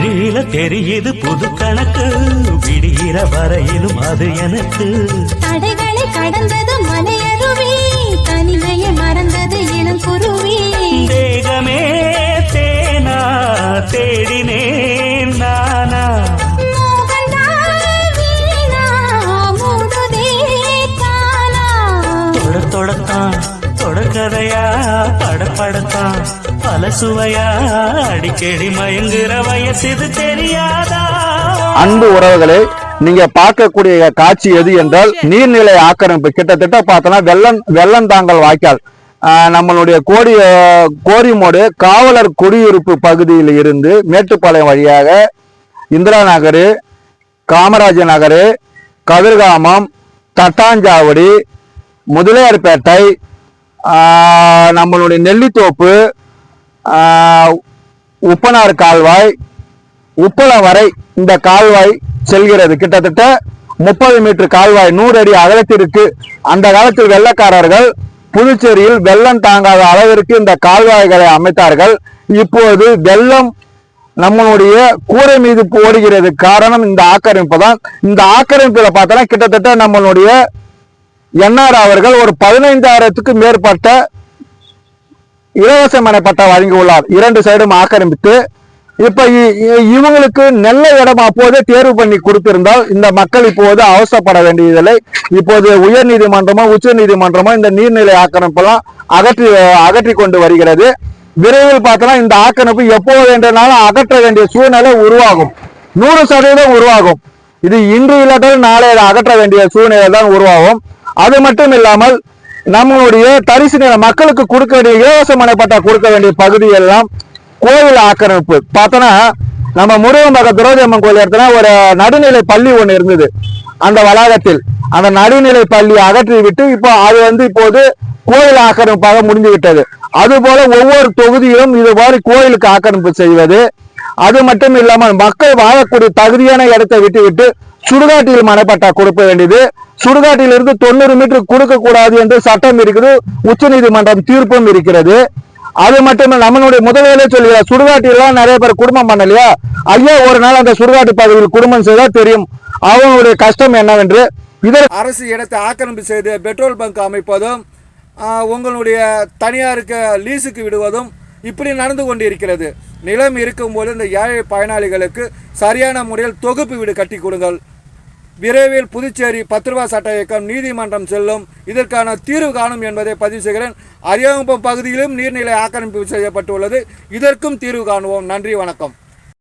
விழியில தெரியுது புது கணக்கு, விடிகிற வரையிலும் அது எனக்கு. தடைகளை கடந்தது மலையருவி, தனிமையை மறந்தது இளம் குருவி. தேகமே தேனா தேடினேன் நானா, தொடத்தான் தொடக்கதையா படப்படத்தான் பல சுவையா அடிக்கடி மயங்குற வயசு தெரியாதா? அன்பு உறவுகளே, நீங்க பார்க்கக்கூடிய காட்சி எது என்றால் நீர்நிலை ஆக்கிரமிப்பு. கிட்டத்தட்ட பார்த்தோன்னா வெள்ளந்தாங்கல் வாய்க்கால் நம்மளுடைய கோரிமோடு காவலர் குடியிருப்பு பகுதியில் இருந்து மேட்டுப்பாளையம் வழியாக இந்திரா நகர், காமராஜர் நகர், கதிர்காமம், தட்டாஞ்சாவடி, முதலியார்பேட்டை, நம்மளுடைய நெல்லித்தோப்பு, உப்பனார் கால்வாய், உப்பளம் வரை இந்த கால்வாய் செல்கிறது. கிட்டத்தட்ட 30 மீட்டர் கால்வாய் 100 அடி அகலத்திற்கு. அந்த காலத்தில் வெள்ளக்காரர்கள் புதுச்சேரியில் வெள்ளம் தாங்காத அளவிற்கு இந்த கால்வாய்களை அமைத்தார்கள். இப்போது வெள்ளம் நம்மளுடைய கூரை மீது ஓடுகிறது. காரணம் இந்த ஆக்கிரமிப்பு தான். இந்த ஆக்கிரமிப்புல பார்த்தோன்னா கிட்டத்தட்ட நம்மளுடைய என்ஆர் அவர்கள் ஒரு 15,000க்கு மேற்பட்ட இலவச மனைப்பட்டா வழங்கியுள்ளார். 2 சைடும் ஆக்கிரமித்து. இப்ப இவங்களுக்கு நல்ல இடம் அப்போதே தேர்வு பண்ணி கொடுத்திருந்தால் இந்த மக்கள் இப்போது அவசரப்பட வேண்டியதில்லை. இப்போது உயர் நீதிமன்றமோ உச்ச நீதிமன்றமோ இந்த நீர்நிலை ஆக்கிரமிப்பெல்லாம் அகற்றி கொண்டு வருகிறது. விரைவில் பார்த்தோன்னா இந்த ஆக்கிரமிப்பு எப்போது வேண்டுமானாலும் அகற்ற வேண்டிய சூழ்நிலை உருவாகும். 100% உருவாகும். இது இன்று இல்லாட்டாலும் நாளை அகற்ற வேண்டிய சூழ்நிலை தான் உருவாகும். அது மட்டும் இல்லாமல் நம்மளுடைய தரிசு நில மக்களுக்கு கொடுக்க வேண்டிய இலவச மனைப்பட்டா கொடுக்க வேண்டிய பகுதியெல்லாம் கோவில் ஆக்கிரமிப்பு. பார்த்தோன்னா நம்ம முருகம்பக திரௌதியம்மன் கோயில் இடத்துல ஒரு நடுநிலை பள்ளி ஒன்று இருந்தது. அந்த வளாகத்தில் அந்த நடுநிலை பள்ளி அகற்றி விட்டு இப்போ அது இப்போது கோயில் ஆக்கிரமிப்பாக முடிந்து விட்டது. அதுபோல ஒவ்வொரு தொகுதியிலும் இது மாதிரி கோயிலுக்கு ஆக்கிரமிப்பு செய்வது. அது மட்டும் இல்லாமல் மக்கள் வாழக்கூடிய தகுதியான இடத்தை விட்டுவிட்டு சுடுகாட்டில் மனைப்பட்டா கொடுக்க வேண்டியது. சுடுகாட்டிலிருந்து 90 மீட்டர் கொடுக்க கூடாது என்று சட்டம் இருக்குது. உச்ச நீதிமன்றம் தீர்ப்பும் இருக்கிறது. அது மட்டும் நம்மளுடைய முதல்வரே சொல்லுகிறார், சுடுகாட்டிலாம் நிறைய பேர் குடும்பம் பண்ணலையா, ஐயா ஒரு நாள் அந்த சுடுகாட்டு பகுதியில் குடும்பம் செய்தால் தெரியும் அவங்களுடைய கஷ்டம் என்னவென்று. இதில் அரசு இடத்தை ஆக்கிரமிப்பு செய்து பெட்ரோல் பங்க் அமைப்பதும் உங்களுடைய தனியாருக்கு லீஸுக்கு விடுவதும் இப்படி நடந்து கொண்டு இருக்கிறது. நிலம் இருக்கும்போது இந்த ஏழை பயனாளிகளுக்கு சரியான முறையில் தொகுப்பு வீடு கட்டி கொடுங்கள். விரைவில் புதுச்சேரி 10 ரூபா சட்ட இயக்கம் நீதிமன்றம் செல்லும். இதற்கான தீர்வு காணும் என்பதை பதிவு செய்கிறேன். அரியாங்குப்பம் பகுதியிலும் நீர்நிலை ஆக்கிரமிப்பு செய்யப்பட்டுள்ளது. இதற்கும் தீர்வு காணுவோம். நன்றி, வணக்கம்.